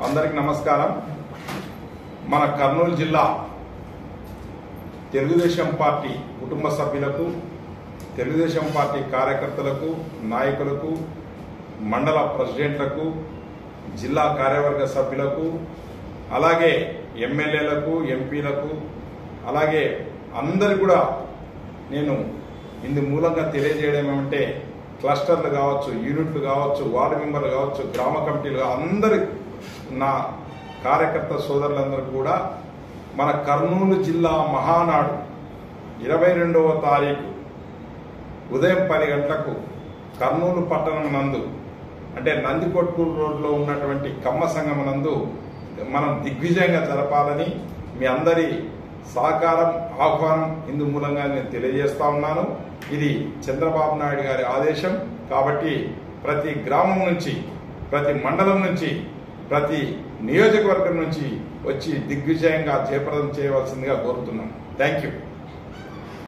అందరికి నమస్కారం। మన కర్నూలు జిల్లా తెలుగుదేశం పార్టీ కుటుంబ సభ్యులకు, తెలుగుదేశం పార్టీ కార్యకర్తలకు, నాయకులకు, మండల ప్రెసిడెంట్లకు, జిల్లా కార్యవర్గ సభ్యులకు, అలాగే ఎమ్మెల్యేలకు, ఎంపీలకు, అలాగే అందరు కూడా నేను ఇందు మూలంగా తెలియజేయడం ఏమంటే క్లస్టర్లు కావచ్చు, యూనిట్లు కావచ్చు, వార్డు మెంబర్లు కావచ్చు, గ్రామ కమిటీలు అందరి నా కార్యకర్త సోదరులందరూ కూడా మన కర్నూలు జిల్లా మహానాడు 22వ తారీఖు ఉదయం 10 గంటలకు కర్నూలు పట్టణం నందు అంటే నందికొట్కూరు రోడ్లో ఉన్నటువంటి కమ్మ సంఘం నందు మనం దిగ్విజయంగా జరపాలని మీ అందరి సహకారం, ఆహ్వానం ఇందు మూలంగా నేను తెలియజేస్తా ఉన్నాను। ఇది చంద్రబాబు నాయుడు గారి ఆదేశం కాబట్టి ప్రతి గ్రామం నుంచి, ప్రతి మండలం నుంచి, ప్రతి నియోజకవర్గం నుంచి వచ్చి దిగ్విజయంగా జయప్రదం చేయవలసిందిగా కోరుతున్నాం। Thank you.